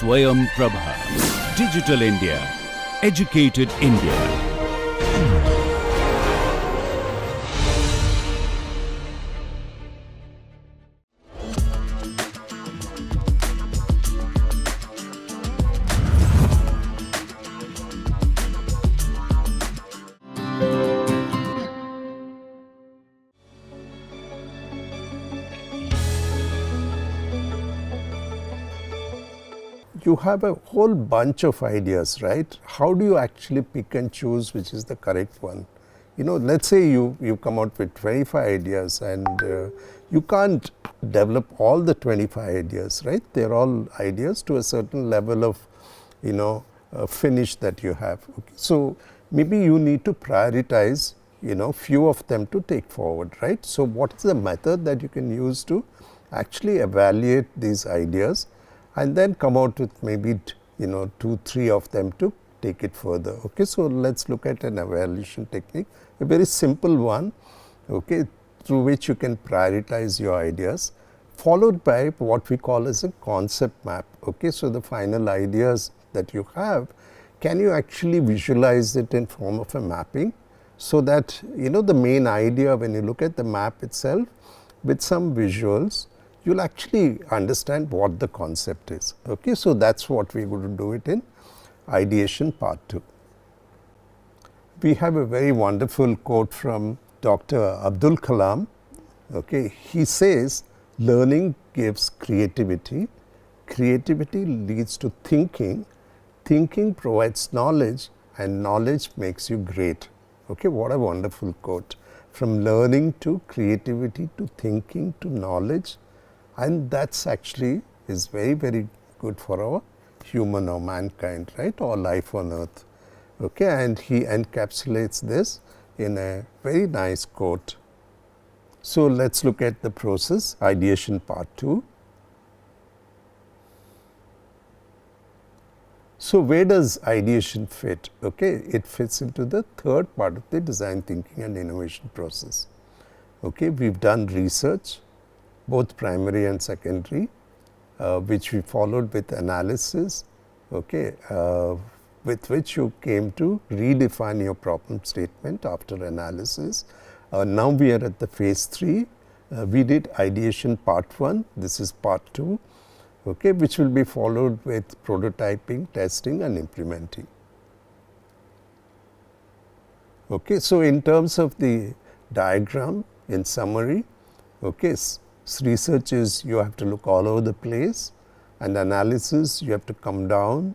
Swayam Prabha. Digital India. Educated India. You have a whole bunch of ideas, right? How do you actually pick and choose which is the correct one? You know, let's say you come out with 25 ideas and you can't develop all the 25 ideas, right? They're all ideas to a certain level of, finish that you have. Okay. So maybe you need to prioritize, few of them to take forward, right? So what is the method that you can use to actually evaluate these ideas and then come out with maybe 2-3 of them to take it further? Okay, so let's look at an evaluation technique, a very simple one, okay, through which you can prioritize your ideas, followed by what we call as a concept map. Okay, so the final ideas that you have, can you actually visualize it in form of a mapping, so that the main idea, when you look at the map itself with some visuals, you'll actually understand what the concept is. Okay, so that's what we're going to do it in Ideation Part 2. We have a very wonderful quote from Dr. Abdul Kalam. Okay, he says, learning gives creativity, creativity leads to thinking, thinking provides knowledge, and knowledge makes you great. Okay, what a wonderful quote. From learning to creativity to thinking to knowledge, and that's actually is very, very good for our human or mankind, right, or life on earth. Okay, and he encapsulates this in a very nice quote. So let's look at the process, Ideation Part 2. So where does ideation fit? Okay, it fits into the third part of the design thinking and innovation process. Okay, we've done research, both primary and secondary, which we followed with analysis, okay, with which you came to redefine your problem statement after analysis. Now we are at the phase 3. We did ideation part 1, this is part 2, okay, which will be followed with prototyping, testing and implementing. Okay, so in terms of the diagram, in summary, okay, research is you have to look all over the place, and analysis you have to come down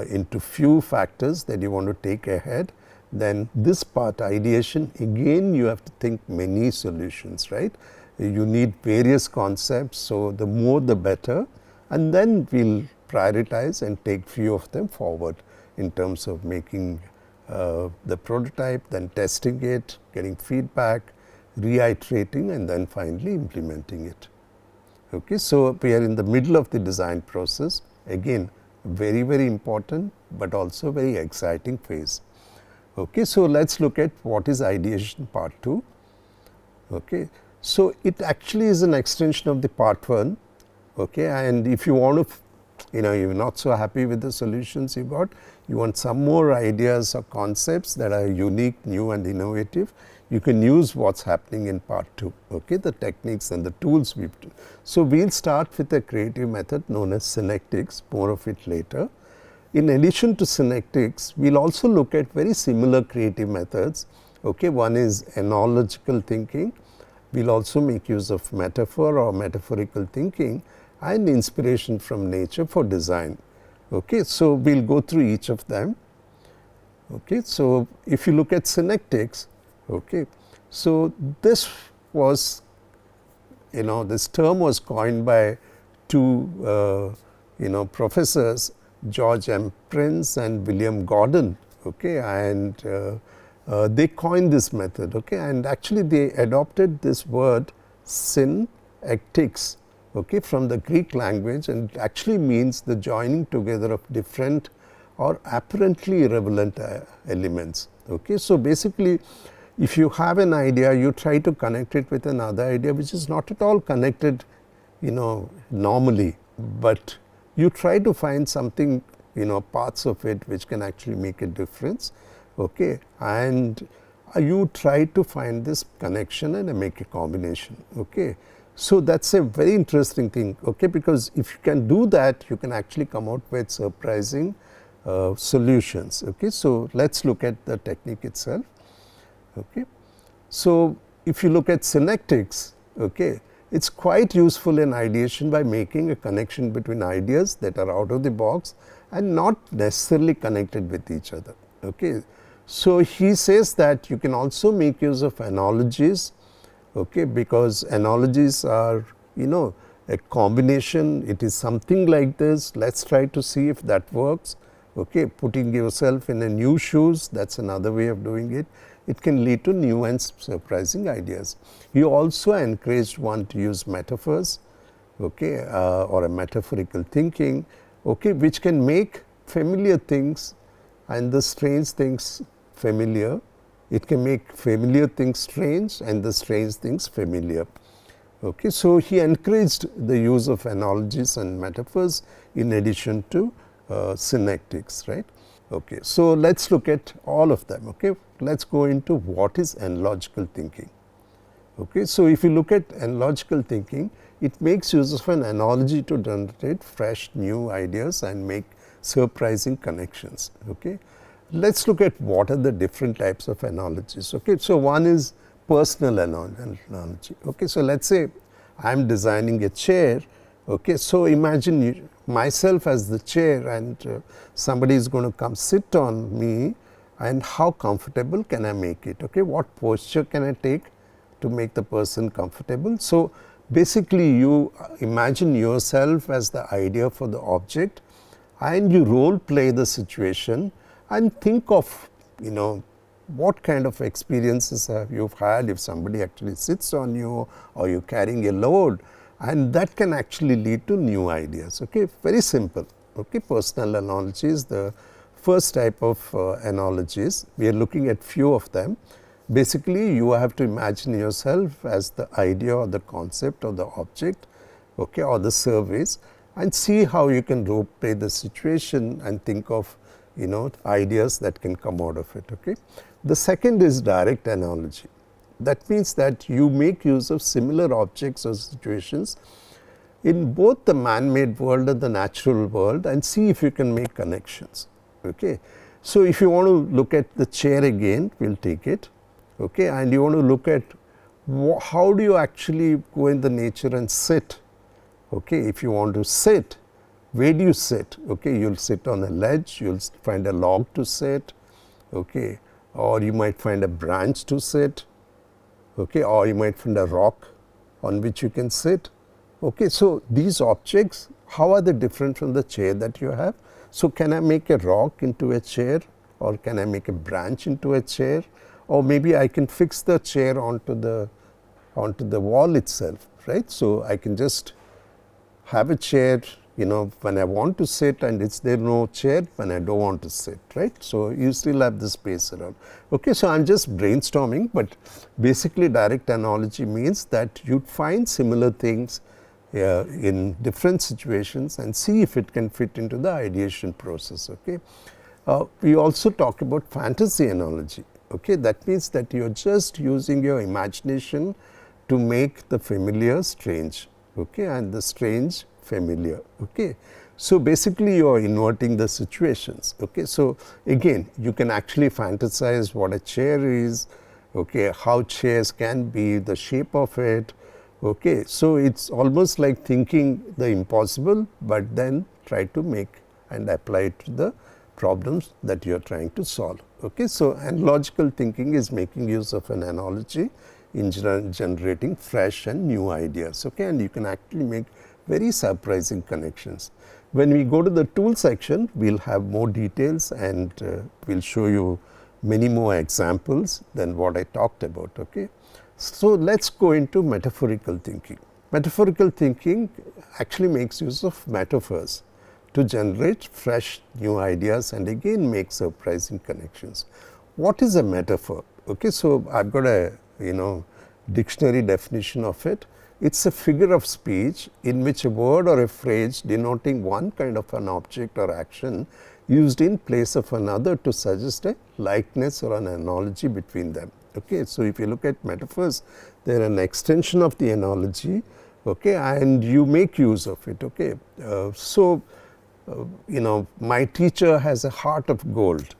into few factors that you want to take ahead. Then this part, ideation, again you have to think many solutions, right? You need various concepts, so the more the better, and then we'll prioritize and take few of them forward in terms of making the prototype, then testing it, getting feedback, reiterating, and then finally implementing it. Okay, so we are in the middle of the design process, again very, very important but also very exciting phase. Okay, so let's look at what is ideation part 2. Okay, so it actually is an extension of the part 1. Okay, and if you want to, you're not so happy with the solutions you got, you want some more ideas or concepts that are unique, new and innovative, you can use what's happening in part 2, okay, the techniques and the tools we've done. So we'll start with a creative method known as synectics, more of it later. In addition to synectics, we'll also look at very similar creative methods. Okay, one is analogical thinking. We'll also make use of metaphor or metaphorical thinking and inspiration from nature for design. Okay, so we'll go through each of them. Okay, so if you look at synectics, okay, so this was, this term was coined by two, professors, George M. Prince and William Gordon, okay, and they coined this method, okay, and actually they adopted this word synectics, okay, from the Greek language, and it actually means the joining together of different or apparently irrelevant elements. Okay, so basically, if you have an idea, you try to connect it with another idea which is not at all connected, normally, but you try to find something, parts of it which can actually make a difference, okay, and you try to find this connection and make a combination, okay. So that's a very interesting thing, okay, because if you can do that, you can actually come out with surprising solutions, okay. So let's look at the technique itself, okay. So if you look at synectics, okay, it's quite useful in ideation by making a connection between ideas that are out of the box and not necessarily connected with each other, okay. So he says that you can also make use of analogies, okay, because analogies are, a combination. It is something like this. Let's try to see if that works, okay. Putting yourself in a new shoes, that's another way of doing it. It can lead to new and surprising ideas. He also encouraged one to use metaphors, okay, or a metaphorical thinking, okay, which can make familiar things and the strange things familiar. It can make familiar things strange and the strange things familiar. Okay. So, he encouraged the use of analogies and metaphors in addition to synectics, right. Okay. So, let us look at all of them. Okay. Let us go into what is analogical thinking. Okay. So, if you look at analogical thinking, it makes use of an analogy to generate fresh new ideas and make surprising connections. Okay. Let us look at what are the different types of analogies. Okay. So, one is personal analogy. Okay. So, let us say I am designing a chair. Okay. So, imagine myself as the chair and somebody is going to come sit on me, and how comfortable can I make it? Okay. What posture can I take to make the person comfortable? So, basically you imagine yourself as the idea for the object and you role play the situation and think of, what kind of experiences have you had if somebody actually sits on you or you are carrying a load, and that can actually lead to new ideas. Okay. Very simple. Okay. Personal analogy is the first type of analogies. We are looking at few of them. Basically, you have to imagine yourself as the idea or the concept or the object, okay, or the service, and see how you can role play the situation and think of, ideas that can come out of it. Okay. The second is direct analogy. That means that you make use of similar objects or situations in both the man-made world and the natural world and see if you can make connections. Okay. So, if you want to look at the chair again, we will take it, okay, and you want to look at how do you actually go in the nature and sit. Okay. If you want to sit, where do you sit? Okay. You will sit on a ledge, you will find a log to sit, okay, or you might find a branch to sit, okay, or you might find a rock on which you can sit. Okay. So, these objects, how are they different from the chair that you have? So, can I make a rock into a chair, or can I make a branch into a chair, or maybe I can fix the chair onto the wall itself, right. So, I can just have a chair, when I want to sit, and it's there no chair when I don't want to sit, right. So, you still have the space around. Okay. So, I am just brainstorming, but basically direct analogy means that you find similar things in different situations and see if it can fit into the ideation process. Okay. We also talk about fantasy analogy. Okay. That means that you are just using your imagination to make the familiar strange, okay, and the strange familiar. Okay. So, basically you are inverting the situations. Okay. So, again you can actually fantasize what a chair is, okay, how chairs can be, the shape of it. Okay. So, it is almost like thinking the impossible, but then try to make and apply it to the problems that you are trying to solve. Okay. So, analogical thinking is making use of an analogy in generating fresh and new ideas. Okay. And you can actually make very surprising connections. When we go to the tool section, we will have more details and we will show you many more examples than what I talked about. Okay. So, let us go into metaphorical thinking. Metaphorical thinking actually makes use of metaphors to generate fresh new ideas and again make surprising connections. What is a metaphor? Okay. So, I have got a dictionary definition of it. it's a figure of speech in which a word or a phrase denoting one kind of an object or action used in place of another to suggest a likeness or an analogy between them. Okay. So, if you look at metaphors, they are an extension of the analogy, okay, and you make use of it. Okay. My teacher has a heart of gold.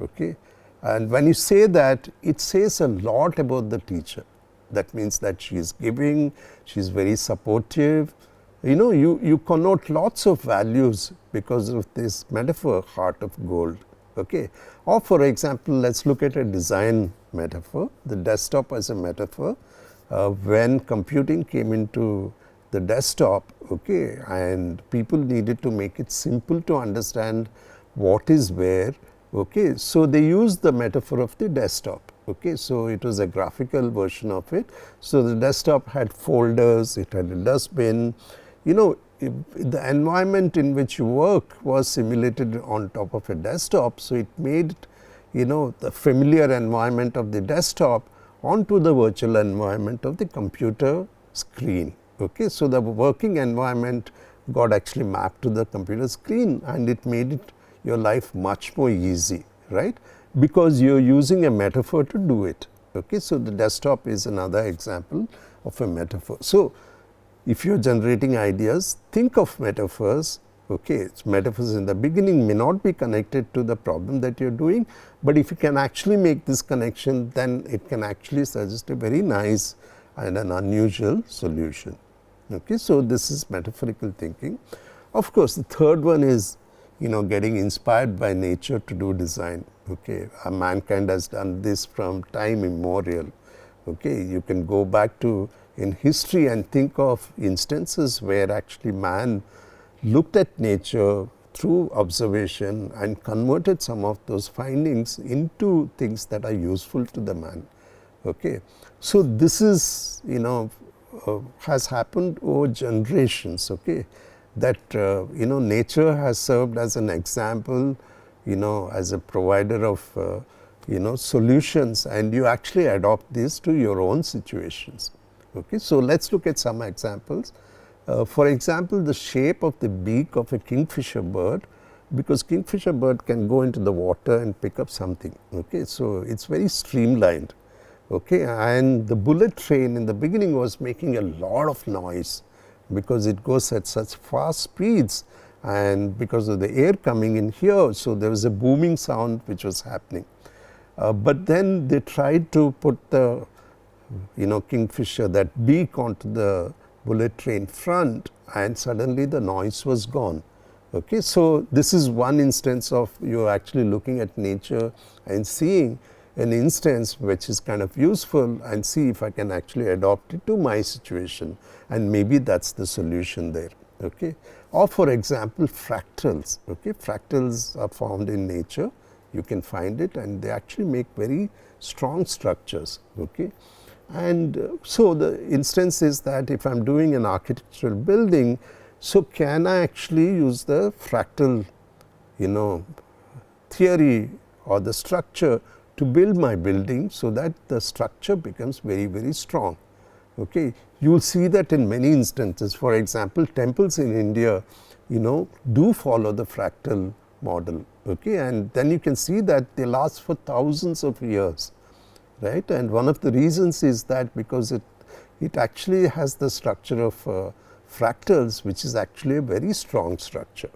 Okay. And when you say that, it says a lot about the teacher. That means that she is giving, she is very supportive. You connote lots of values because of this metaphor, heart of gold. Okay. Or for example, let us look at a design metaphor, the desktop as a metaphor. When computing came into the desktop, okay, and people needed to make it simple to understand what is where. Okay. So, they used the metaphor of the desktop. Okay. So, it was a graphical version of it. So, the desktop had folders, it had a dustbin. The environment in which you work was simulated on top of a desktop. So, it made the familiar environment of the desktop onto the virtual environment of the computer screen. Okay. So, the working environment got actually mapped to the computer screen, and it made your life much more easy, right, because you are using a metaphor to do it. Okay. So, the desktop is another example of a metaphor. So, if you are generating ideas, think of metaphors. Okay. Metaphors in the beginning may not be connected to the problem that you are doing, but if you can actually make this connection, then it can actually suggest a very nice and an unusual solution. Okay. So, this is metaphorical thinking. Of course, the third one is getting inspired by nature to do design. Okay. Mankind has done this from time immemorial. Okay. You can go back to in history and think of instances where actually man looked at nature through observation and converted some of those findings into things that are useful to the man. Okay. So, this is has happened over generations. Okay. That nature has served as an example, as a provider of solutions, and you actually adopt this to your own situations. Okay. So, let us look at some examples. For example, the shape of the beak of a kingfisher bird, because kingfisher bird can go into the water and pick up something. Okay. So, it is very streamlined. Okay. And the bullet train in the beginning was making a lot of noise, because it goes at such fast speeds and because of the air coming in here. So, there was a booming sound which was happening. But then they tried to put the kingfisher, that beak, onto the bullet train front, and suddenly the noise was gone. Okay. So, this is one instance of you actually looking at nature and seeing an instance which is kind of useful, and see if I can actually adopt it to my situation, and maybe that is the solution there. Okay. Or for example, fractals. Okay. Fractals are found in nature, you can find it, and they actually make very strong structures. Okay. And so, the instance is that if I am doing an architectural building, so can I actually use the fractal theory or the structure to build my building, so that the structure becomes very, very strong. Okay. You will see that in many instances. For example, temples in India do follow the fractal model. Okay. And then you can see that they last for thousands of years. Right. And one of the reasons is that because it actually has the structure of fractals, which is actually a very strong structure.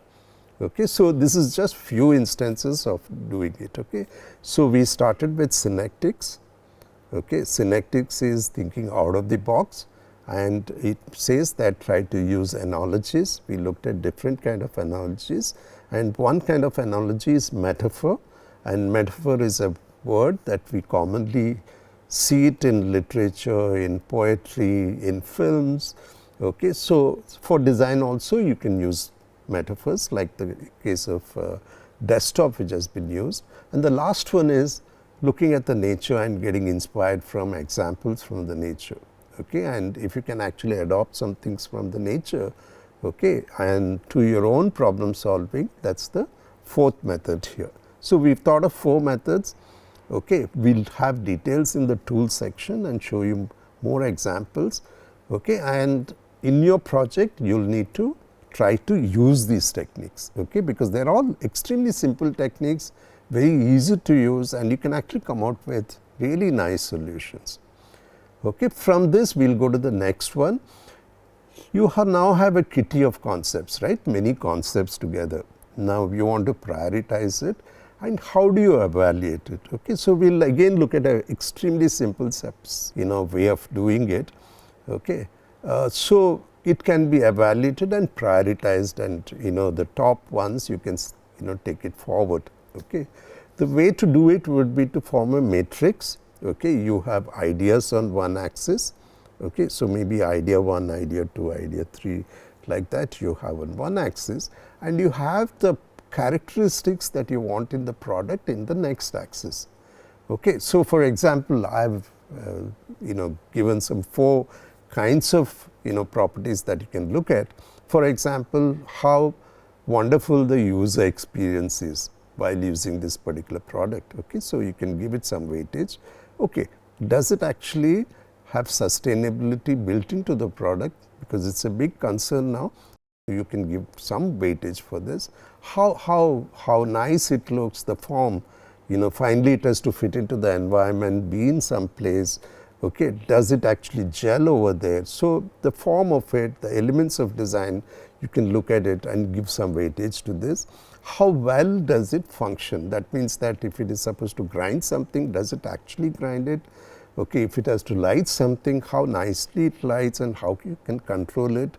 Okay. So, this is just few instances of doing it. Okay. So, we started with synectics. Okay. Synectics is thinking out of the box, and it says that try to use analogies. We looked at different kind of analogies, and one kind of analogy is metaphor, and metaphor is a word that we commonly see it in literature, in poetry, in films. Okay. So, for design also you can use metaphors, like the case of desktop which has been used. And the last one is looking at the nature and getting inspired from examples from the nature. Okay. And if you can actually adopt some things from the nature, okay, and to your own problem solving, that is the fourth method here. So, we have thought of 4 methods. Okay. We will have details in the tools section and show you more examples. Okay, and in your project you will need to try to use these techniques, okay, because they are all extremely simple techniques, very easy to use, and you can actually come out with really nice solutions. Okay. From this we will go to the next one. You now have a kitty of concepts, right, many concepts together. Now you want to prioritize it, and how do you evaluate it? Okay. So, we will again look at an extremely simple steps, way of doing it. Okay. So, it can be evaluated and prioritized, and the top ones you can take it forward. Okay. The way to do it would be to form a matrix. Okay. You have ideas on one axis. Okay. So, maybe idea 1, idea 2, idea 3, like that you have on one axis, and you have the characteristics that you want in the product in the next axis. Okay. So, for example, I have given some 4 kinds of properties that you can look at. For example, how wonderful the user experience is while using this particular product. Okay. So, you can give it some weightage. Okay. Does it actually have sustainability built into the product, because it is a big concern now. You can give some weightage for this. How nice it looks, the form, finally it has to fit into the environment, be in some place. Okay. Does it actually gel over there? So, the form of it, the elements of design, you can look at it and give some weightage to this. How well does it function? That means that if it is supposed to grind something, does it actually grind it? Okay. If it has to light something, how nicely it lights and how you can control it.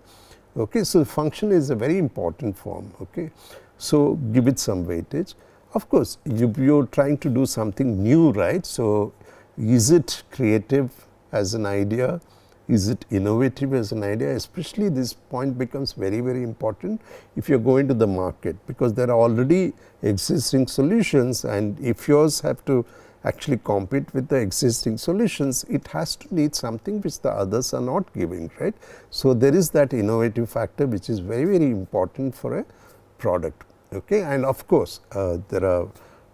Okay. So, function is a very important form. Okay. So, give it some weightage. Of course, you are trying to do something new, right. So, is it creative as an idea? Is it innovative as an idea? Especially this point becomes very, very important if you are going to the market, because there are already existing solutions, and if yours have to actually compete with the existing solutions, it has to need something which the others are not giving, right. So, there is that innovative factor which is very, very important for a product. Okay. And of course, there are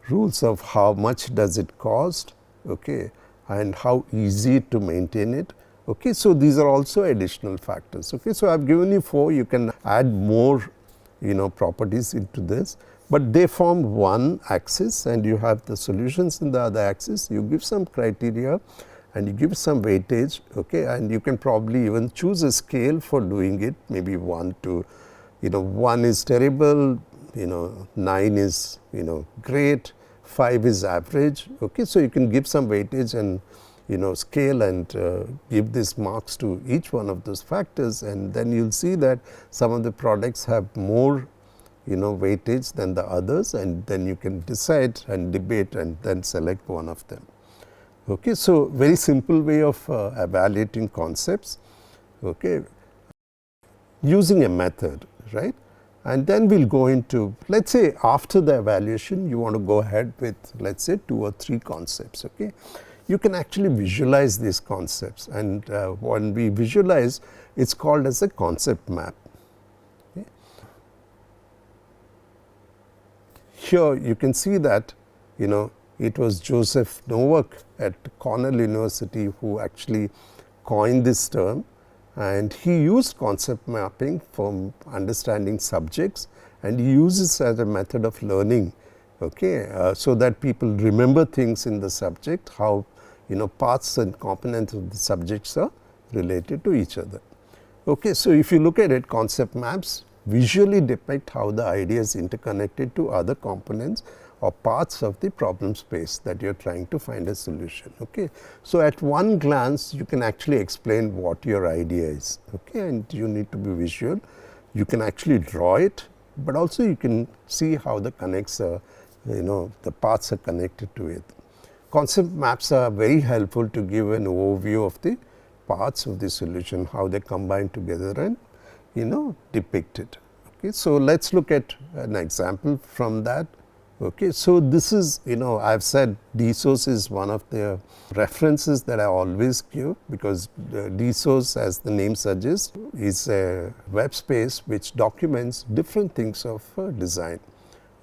rules of how much does it cost, okay, and how easy to maintain it. Okay. So, these are also additional factors. Okay. So, I have given you 4, you can add more properties into this, but they form one axis and you have the solutions in the other axis. You give some criteria and you give some weightage, okay, and you can probably even choose a scale for doing it, maybe 1 to 1 is terrible, 9 is great, 5 is average. Okay. So, you can give some weightage and scale and give these marks to each one of those factors, and then you will see that some of the products have more weightage than the others, and then you can decide and debate and then select one of them. Okay. So, very simple way of evaluating concepts, okay, using a method, right. And then we will go into, let us say after the evaluation you want to go ahead with, let us say 2 or 3 concepts. Okay. You can actually visualize these concepts, and when we visualize, it is called as a concept map. Okay. Here you can see that it was Joseph Nowak at Cornell University who actually coined this term, and he used concept mapping for understanding subjects, and he uses as a method of learning, okay, so that people remember things in the subject, how parts and components of the subjects are related to each other. Okay. So, if you look at it, concept maps visually depict how the idea is interconnected to other components or parts of the problem space that you are trying to find a solution. Okay. So, at one glance you can actually explain what your idea is, okay, and you need to be visual. You can actually draw it, but also you can see how the connects are, the parts are connected to it. Concept maps are very helpful to give an overview of the parts of the solution, how they combine together and depict it. Okay. So, let us look at an example from that. Okay. So, this is I have said DSOS is one of the references that I always give, because DSOS, as the name suggests, is a web space which documents different things of design.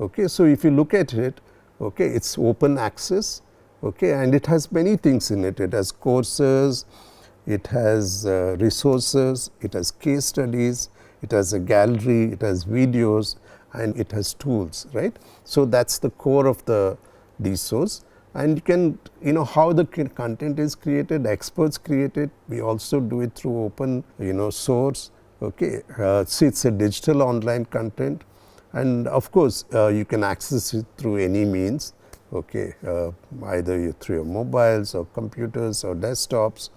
Okay. So, if you look at it, okay, it is open access. Okay, and it has many things in it. It has courses, it has resources, it has case studies, it has a gallery, it has videos, and it has tools, right. So, that is the core of the resource, and you can, how the content is created, experts create it, we also do it through open, source. Okay. So, it is a digital online content, and of course, you can access it through any means, okay, either through your mobiles or computers or desktops,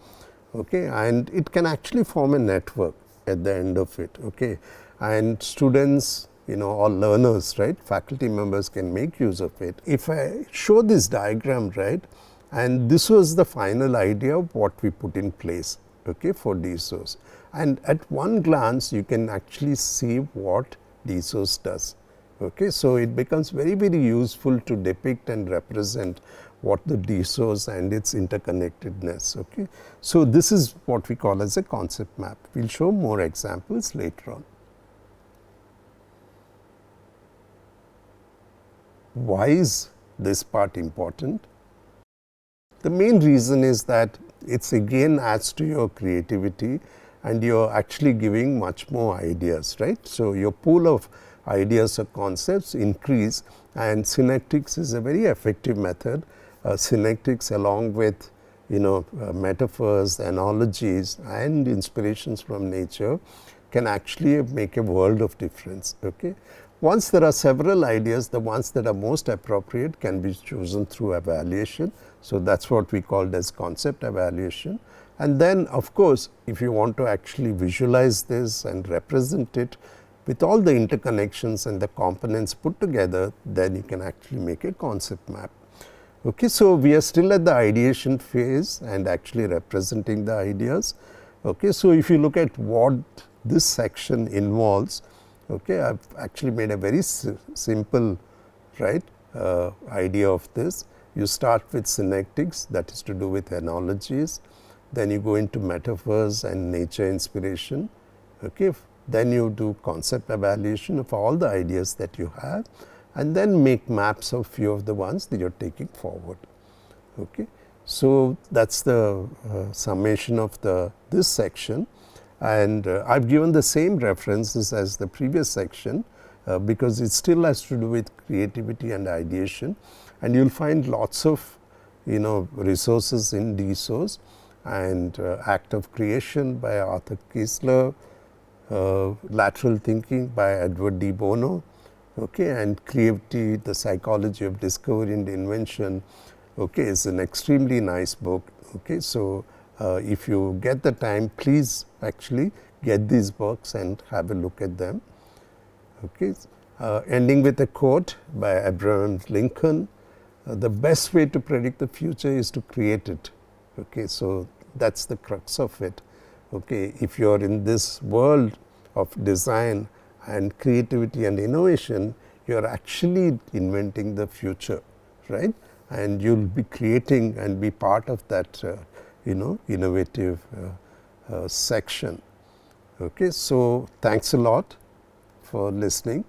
okay, and it can actually form a network at the end of it, okay, and students, or learners, right, faculty members can make use of it. If I show this diagram, right, and this was the final idea of what we put in place, okay, for DSOS, and at one glance you can actually see what DSOS does. Okay. So, it becomes very, very useful to depict and represent what the DSOS and its interconnectedness. Okay. So, this is what we call as a concept map. We will show more examples later on. Why is this part important? The main reason is that it's again adds to your creativity, and you're actually giving much more ideas, right. So, your pool of ideas or concepts increase, and synectics is a very effective method. Synectics along with metaphors, analogies and inspirations from nature can actually make a world of difference. Okay. Once there are several ideas, the ones that are most appropriate can be chosen through evaluation. So, that is what we called as concept evaluation. And then of course, if you want to actually visualize this and represent it with all the interconnections and the components put together, then you can actually make a concept map. Okay. So, we are still at the ideation phase and actually representing the ideas. Okay. So, if you look at what this section involves, okay, I have actually made a very simple, right, idea of this. You start with synectics, that is to do with analogies, then you go into metaphors and nature inspiration. Okay. Then you do concept evaluation of all the ideas that you have, and then make maps of few of the ones that you are taking forward. Okay. So, that is the summation of this section, and I have given the same references as the previous section, because it still has to do with creativity and ideation, and you will find lots of resources in DSOS, and Act of Creation by Arthur Koestler, Lateral Thinking by Edward de Bono, okay, and Creativity, the Psychology of Discovery and Invention, okay, is an extremely nice book. Okay. So, if you get the time, please actually get these books and have a look at them. Okay. Ending with a quote by Abraham Lincoln, the best way to predict the future is to create it. Okay. So, that is the crux of it. Okay. If you are in this world of design and creativity and innovation, you are actually inventing the future, right, and you will be creating and be part of that innovative section. Okay. So, thanks a lot for listening.